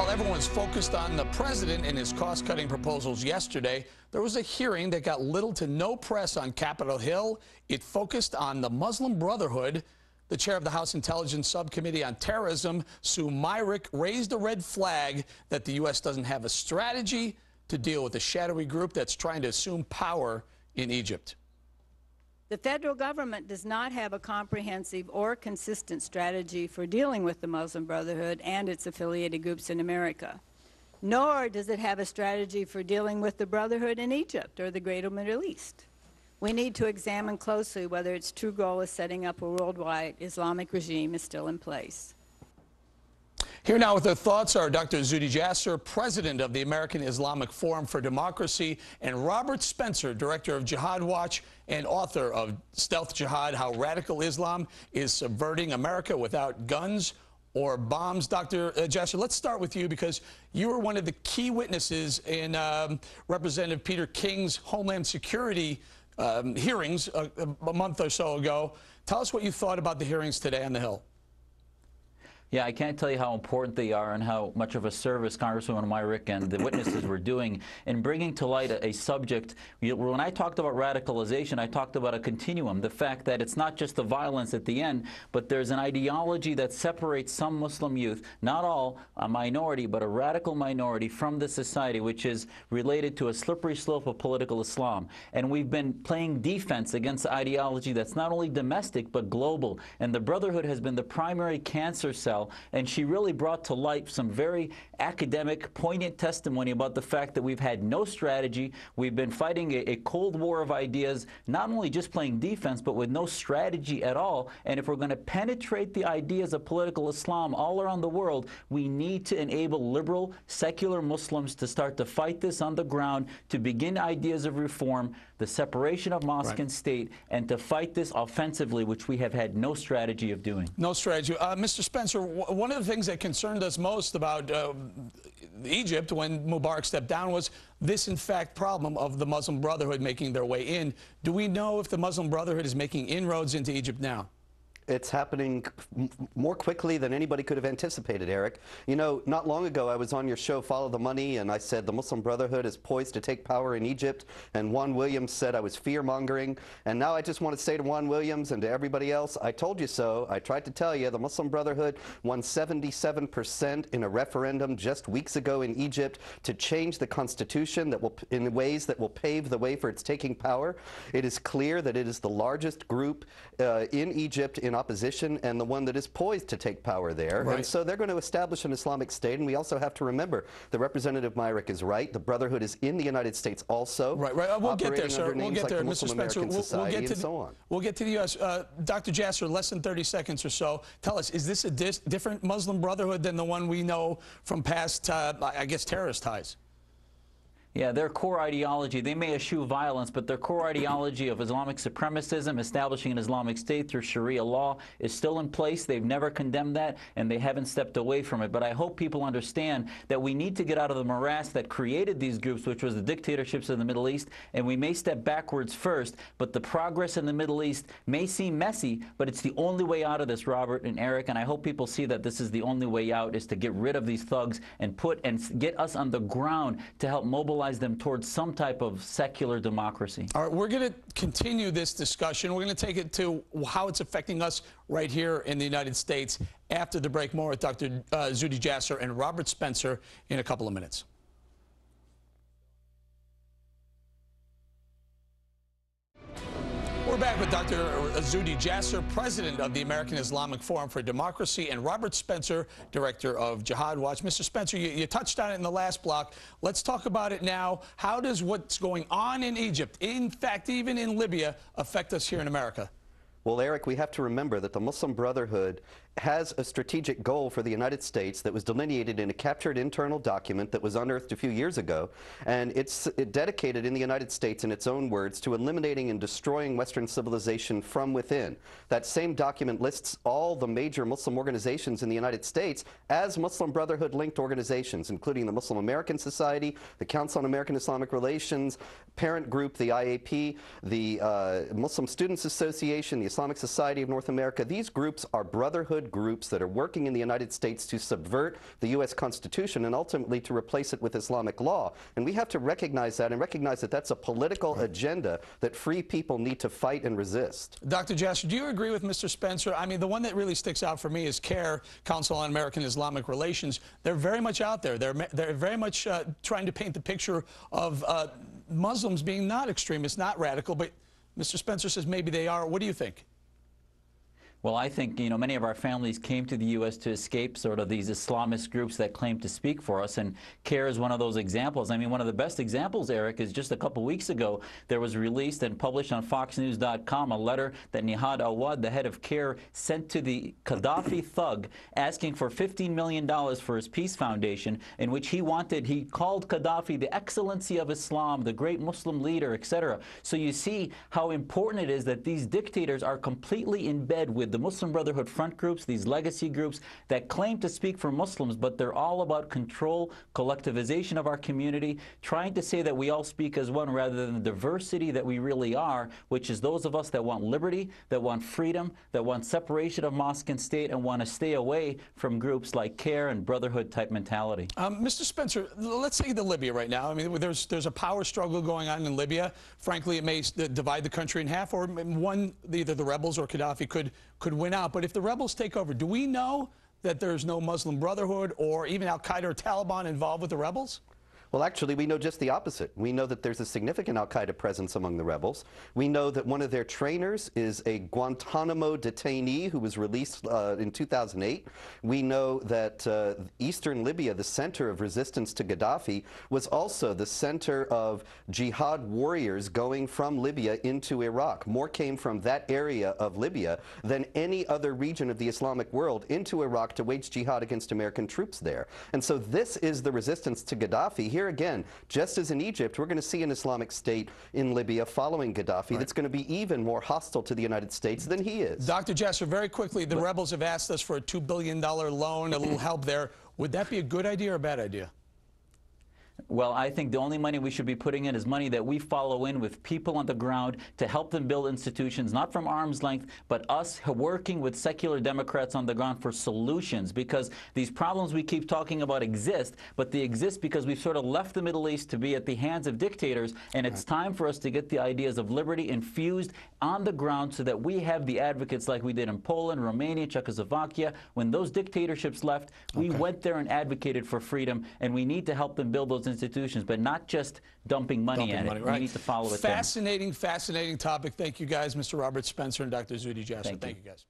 While everyone's focused on the president and his cost-cutting proposals yesterday, there was a hearing that got little to no press on Capitol Hill. It focused on the Muslim Brotherhood. The chair of the House Intelligence Subcommittee on Terrorism, Sue Myrick, raised a red flag that the U.S. doesn't have a strategy to deal with a shadowy group that's trying to assume power in Egypt. The federal government does not have a comprehensive or consistent strategy for dealing with the Muslim Brotherhood and its affiliated groups in America, nor does it have a strategy for dealing with the Brotherhood in Egypt or the Greater Middle East. We need to examine closely whether its true goal of setting up a worldwide Islamic regime is still in place. Here now with their thoughts are Dr. Zuhdi Jasser, president of the American Islamic Forum for Democracy, and Robert Spencer, director of Jihad Watch and author of Stealth Jihad, How Radical Islam is Subverting America Without Guns or Bombs. Dr. Jasser, let's start with you because you were one of the key witnesses in Representative Peter King's Homeland Security hearings a month or so ago. Tell us what you thought about the hearings today on the Hill. Yeah, I can't tell you how important they are and how much of a service Congresswoman Myrick and the witnesses were doing in bringing to light a subject. When I talked about radicalization, I talked about a continuum, the fact that it's not just the violence at the end, but there's an ideology that separates some Muslim youth, not all, a minority, but a radical minority from the society, which is related to a slippery slope of political Islam. And we've been playing defense against the ideology that's not only domestic, but global. And the Brotherhood has been the primary cancer cell. And she really brought to light some very academic, poignant testimony about the fact that we've had no strategy. We've been fighting a cold war of ideas, not only just playing defense, but with no strategy at all. And if we're going to penetrate the ideas of political Islam all around the world, we need to enable liberal, secular Muslims to start to fight this on the ground, to begin ideas of reform, the separation of mosque and state, and to fight this offensively, which we have had no strategy of doing. No strategy. Mr. Spencer, one of the things that concerned us most about Egypt when Mubarak stepped down was this, in fact, problem of the Muslim Brotherhood making their way in. Do we know if the Muslim Brotherhood is making inroads into Egypt now? It's happening more quickly than anybody could have anticipated, Eric. You know, not long ago I was on your show, Follow the Money, and I said the Muslim Brotherhood is poised to take power in Egypt, and Juan Williams said I was fear-mongering. And now I just want to say to Juan Williams and to everybody else, I told you so. I tried to tell you the Muslim Brotherhood won 77% in a referendum just weeks ago in Egypt to change the constitution that will, in ways that will pave the way for its taking power. It is clear that it is the largest group in Egypt in opposition and the one that is poised to take power there. And so they're going to establish an Islamic State, and we also have to remember that Representative Myrick is right. The Brotherhood is in the United States also. We'll get there, sir. We'll get there, Mr. Spencer. We'll get to the U.S. Dr. Jasser, less than 30 seconds or so. Tell us, is this a different Muslim Brotherhood than the one we know from past, I guess, terrorist ties? Yeah, their core ideology, they may eschew violence, but their core ideology of Islamic supremacism, establishing an Islamic State through Sharia law, is still in place. They've never condemned that, and they haven't stepped away from it. But I hope people understand that we need to get out of the morass that created these groups, which was the dictatorships in the Middle East, and we may step backwards first, but the progress in the Middle East may seem messy, but it's the only way out of this, Robert and Eric, and I hope people see that this is the only way out, is to get rid of these thugs and get us on the ground to help mobilize them towards some type of secular democracy. All right, we're going to continue this discussion. We're going to take it to how it's affecting us right here in the United States after the break. More with Dr. Zuhdi Jasser and Robert Spencer in a couple of minutes. We're back with Dr. Zuhdi Jasser, president of the American Islamic Forum for Democracy, and Robert Spencer, director of Jihad Watch. Mr. Spencer, you touched on it in the last block. Let's talk about it now. How does what's going on in Egypt, in fact, even in Libya, affect us here in America? Well, Eric, we have to remember that the Muslim Brotherhood has a strategic goal for the United States that was delineated in a captured internal document that was unearthed a few years ago, and it's dedicated in the United States, in its own words, to eliminating and destroying Western civilization from within. That same document lists all the major Muslim organizations in the United States as Muslim Brotherhood-linked organizations, including the Muslim American Society, the Council on American Islamic Relations, parent group, the IAP, the Muslim Students Association, the Islamic Society of North America. These groups are brotherhood groups that are working in the United States to subvert the U.S. Constitution and ultimately to replace it with Islamic law. And we have to recognize that and recognize that that's a political agenda that free people need to fight and resist. Dr. Jasser, do you agree with Mr. Spencer? I mean, the one that really sticks out for me is CARE, Council on American Islamic Relations. They're very much out there. They're very much trying to paint the picture of Muslims being not extremists, not radical, but Mr. Spencer says maybe they are. What do you think? Well, I think, you know, many of our families came to the U.S. to escape sort of these Islamist groups that claim to speak for us, and CARE is one of those examples. I mean, one of the best examples, Eric, is just a couple weeks ago, there was released and published on FoxNews.com a letter that Nihad Awad, the head of CARE, sent to the Gaddafi thug asking for $15 million for his peace foundation, in which he called Gaddafi the excellency of Islam, the great Muslim leader, etc. So you see how important it is that these dictators are completely in bed with the Muslim Brotherhood front groups, these legacy groups that claim to speak for Muslims, but they're all about control, collectivization of our community, trying to say that we all speak as one rather than the diversity that we really are, which is those of us that want liberty, that want freedom, that want separation of mosque and state, and want to stay away from groups like CARE and Brotherhood type mentality. Mr. Spencer, let's say Libya right now. I mean, there's a power struggle going on in Libya. Frankly, it may divide the country in half, or either the rebels or Gaddafi could win out. But if the rebels take over, do we know that there's no Muslim Brotherhood or even Al-Qaeda or Taliban involved with the rebels? Well, actually, we know just the opposite. We know that there's a significant Al-Qaeda presence among the rebels. We know that one of their trainers is a Guantanamo detainee who was released in 2008. We know that eastern Libya, the center of resistance to Gaddafi, was also the center of Jihad warriors going from Libya into Iraq. More came from that area of Libya than any other region of the Islamic world into Iraq to wage jihad against American troops there. And so this is the resistance to Gaddafi. Here again, just as in Egypt, we're going to see an Islamic State in Libya following Gaddafi that's going to be even more hostile to the United States than he is. Dr. Jasser, very quickly, the rebels have asked us for a $2 billion loan, a little help there. Would that be a good idea or a bad idea? Well, I think the only money we should be putting in is money that we follow in with people on the ground to help them build institutions, not from arm's length, but us working with secular Democrats on the ground for solutions, because these problems we keep talking about exist, but they exist because we've sort of left the Middle East to be at the hands of dictators, and it's time for us to get the ideas of liberty infused on the ground so that we have the advocates like we did in Poland, Romania, Czechoslovakia. When those dictatorships left, we went there and advocated for freedom, and we need to help them build those institutions, but not just dumping money at it. Right. We need to follow it. Fascinating topic. Thank you guys, Mr. Robert Spencer and Dr. Zuhdi Jasser. Thank you guys.